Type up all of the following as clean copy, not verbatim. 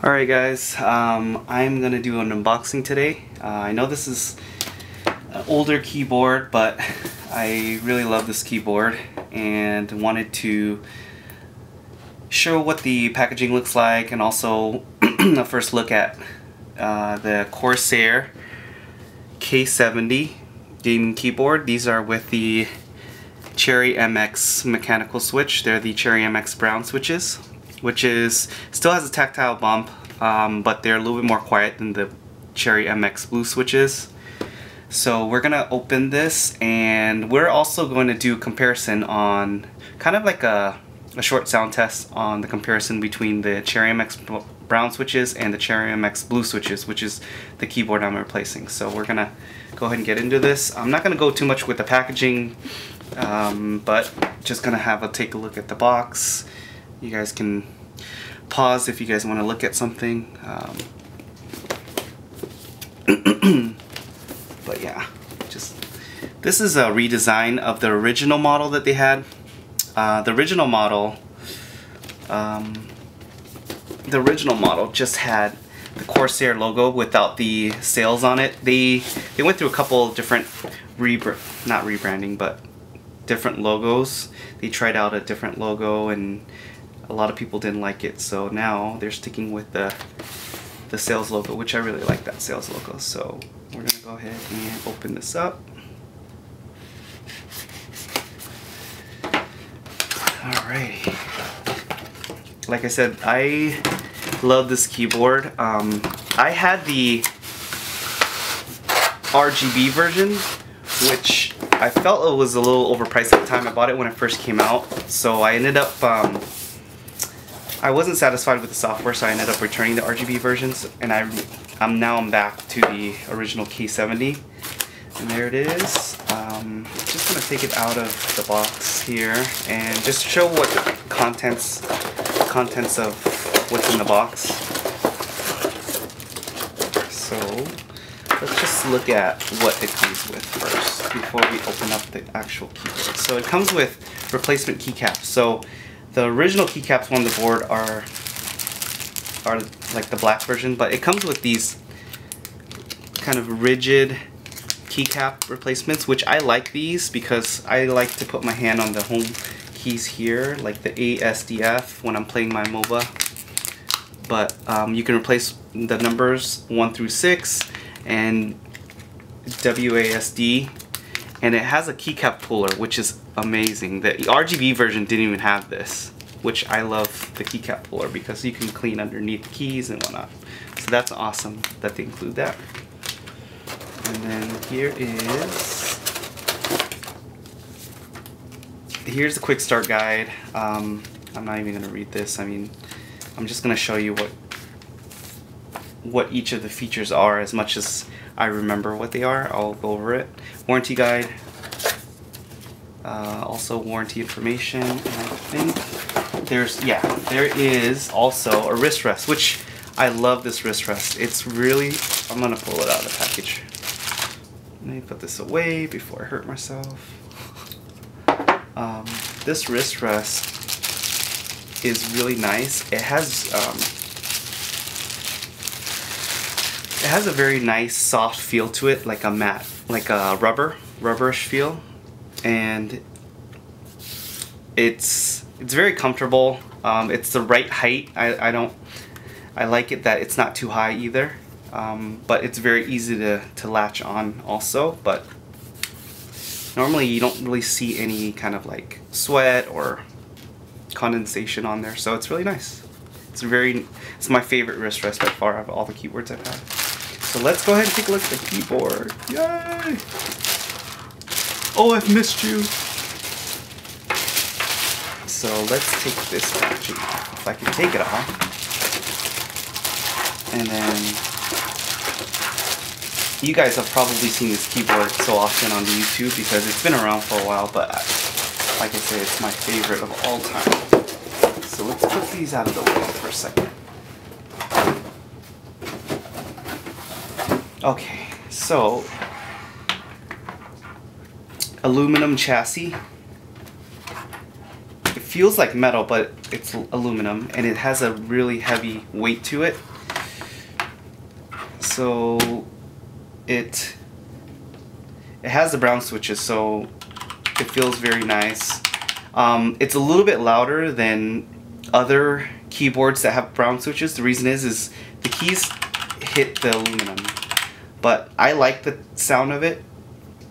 Alright guys, I'm going to do an unboxing today. I know this is an older keyboard, but I really love this keyboard and wanted to show what the packaging looks like and also a first look at the Corsair k70 gaming keyboard. These are with the Cherry MX mechanical switch. They're the Cherry MX brown switches, which is still has a tactile bump, but they're a little bit more quiet than the Cherry MX blue switches. So we're gonna open this, and we're also going to do a comparison on kind of like a short sound test on the comparison between the Cherry MX brown switches and the Cherry MX blue switches, which is the keyboard I'm replacing. So we're gonna go ahead and get into this. I'm not gonna go too much with the packaging, but just gonna take a look at the box. You guys can pause if you guys want to look at something. But yeah, this is a redesign of the original model that they had. The original model just had the Corsair logo without the sails on it. They went through a couple of different different logos. They tried out a different logo and a lot of people didn't like it, so now they're sticking with the sales logo, which I really like that sales logo. So we're gonna go ahead and open this up. Alrighty. Like I said, I love this keyboard. I had the RGB version, which I felt it was a little overpriced at the time. I bought it when it first came out, so I ended up I wasn't satisfied with the software, so I ended up returning the RGB versions, and I'm back to the original K70, and there it is. Just gonna take it out of the box here and just show what the contents of what's in the box. So let's just look at what it comes with first before we open up the actual keyboard. So it comes with replacement keycaps. So the original keycaps on the board are like the black version, but it comes with these kind of rigid keycap replacements, which I like these because I like to put my hand on the home keys here, like the ASDF when I'm playing my MOBA. But you can replace the numbers 1 through 6 and WASD, and it has a keycap puller, which is amazing. The RGB version didn't even have this, which I love the keycap puller because you can clean underneath the keys and whatnot. So that's awesome that they include that. And then here's the quick start guide. I'm not even gonna read this. I mean, I'm just gonna show you what each of the features are. As much as I remember what they are, I'll go over it. Warranty guide, also warranty information, and I think there is also a wrist rest, which I love this wrist rest. It's really, I'm gonna pull it out of the package. Let me put this away before I hurt myself. This wrist rest is really nice. It has a very nice soft feel to it, like a matte, like a rubberish feel, and it's very comfortable. It's the right height. I like it that it's not too high either, but it's very easy to latch on also. But normally you don't really see any kind of like sweat or condensation on there, so it's really nice. It's my favorite wrist rest by far of all the keyboards I've had. So let's go ahead and take a look at the keyboard. Yay! Oh, I've missed you. So let's take this packaging off, if I can take it off. And then you guys have probably seen this keyboard so often on YouTube because it's been around for a while, but like I say, it's my favorite of all time. So let's put these out of the way for a second. Okay, so aluminum chassis. It feels like metal, but it's aluminum, and it has a really heavy weight to it. So it has the brown switches, so it feels very nice. It's a little bit louder than other keyboards that have brown switches. The reason is the keys hit the aluminum, but I like the sound of it.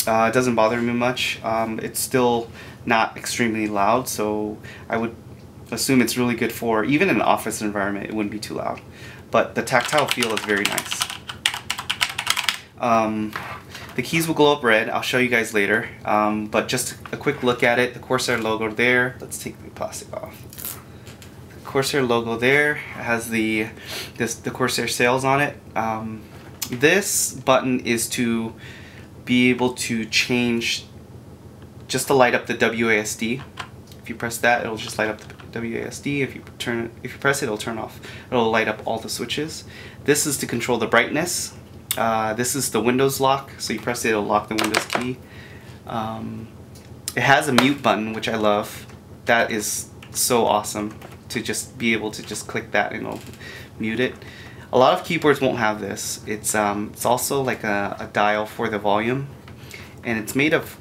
It doesn't bother me much. It's still not extremely loud, so I would assume it's really good for even in an office environment. It wouldn't be too loud, but the tactile feel is very nice. The keys will glow up red. I'll show you guys later, but just a quick look at it. The Corsair logo there. Let's take the plastic off. The Corsair logo there has the Corsair sails on it. This button is to be able to change, just to light up the WASD. If you press that, it'll just light up the WASD. If you press it, it'll turn off. It'll light up all the switches. This is to control the brightness. This is the Windows lock, so you press it, it'll lock the Windows key. It has a mute button, which I love. That is so awesome, to just be able to just click that and it'll mute it. A lot of keyboards won't have this. It's also like a dial for the volume, and it's made of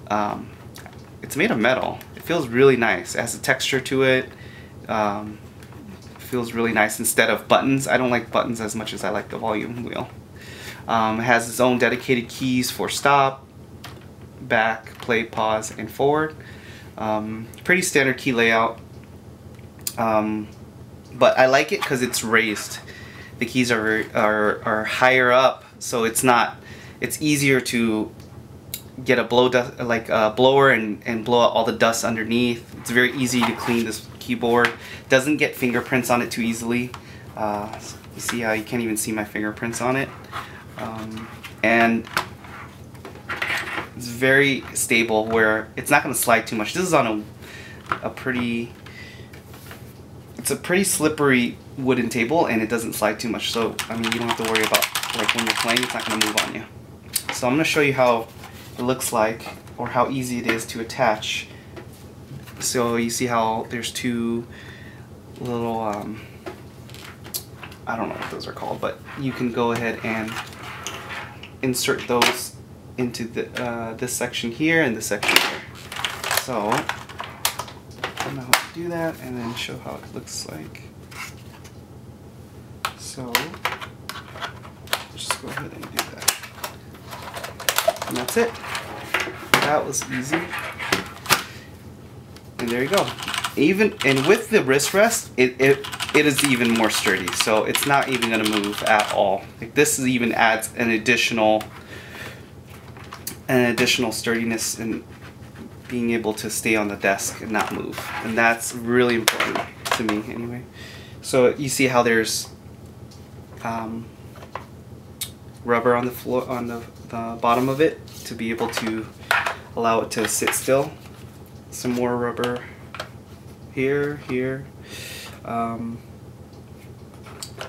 metal. It feels really nice. It has a texture to it. Feels really nice instead of buttons. I don't like buttons as much as I like the volume wheel. It has its own dedicated keys for stop, back, play, pause, and forward. Pretty standard key layout, but I like it because it's raised. The keys are higher up, so it's easier to get a blower and blow out all the dust underneath. It's very easy to clean this keyboard. Doesn't get fingerprints on it too easily. You see how you can't even see my fingerprints on it. And it's very stable, where it's not going to slide too much. This is on a pretty slippery wooden table, and it doesn't slide too much, so I mean, you don't have to worry about, like, when you're playing, it's not going to move on you. So I'm going to show you how it looks like, or how easy it is to attach. So you see how there's two little I don't know what those are called, but you can go ahead and insert those into this section here and this section here. So I know how to do that, and then show how it looks like. So just go ahead and do that, and that's it. That was easy, and there you go. And with the wrist rest, it is even more sturdy, so it's not even going to move at all. Like, this even adds an additional sturdiness and being able to stay on the desk and not move, and that's really important to me anyway. So you see how there's rubber on the floor, on the bottom of it, to be able to allow it to sit still. Some more rubber here.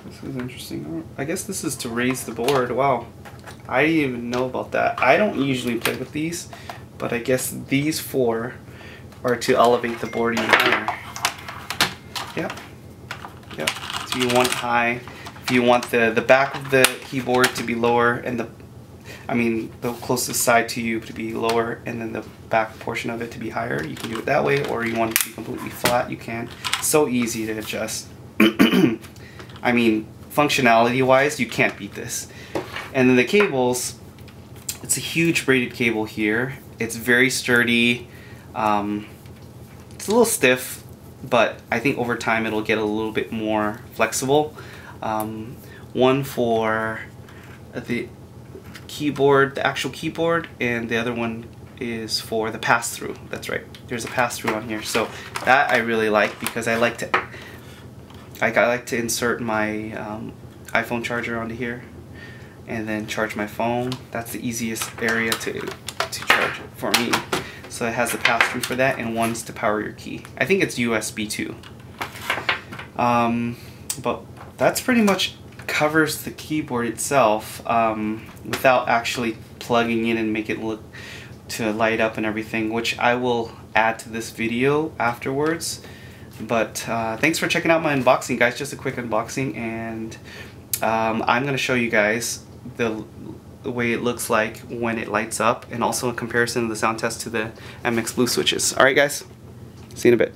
This is interesting. I guess this is to raise the board. Wow, I didn't even know about that. I don't usually play with these, but I guess these four are to elevate the board even higher. Yep. So you want it high. If you want the back of the keyboard to be lower, and the closest side to you to be lower, and then the back portion of it to be higher, you can do it that way. Or you want it to be completely flat, you can. So easy to adjust. I mean, functionality wise, you can't beat this. And then the cables, it's a huge braided cable here. It's very sturdy. It's a little stiff, but I think over time it'll get a little bit more flexible. One for the keyboard, the actual keyboard, and the other one is for the pass-through. That's right, there's a pass-through on here, so that I really like, because I like to insert my iPhone charger onto here and then charge my phone. That's the easiest area to charge it for me. So it has the pass-through for that, and one's to power your key. I think it's USB too. But that's pretty much covers the keyboard itself, without actually plugging in and make it look to light up and everything, which I will add to this video afterwards. But thanks for checking out my unboxing, guys. Just a quick unboxing, and I'm going to show you guys the way it looks like when it lights up, and also a comparison of the sound test to the MX Blue switches. Alright guys, see you in a bit.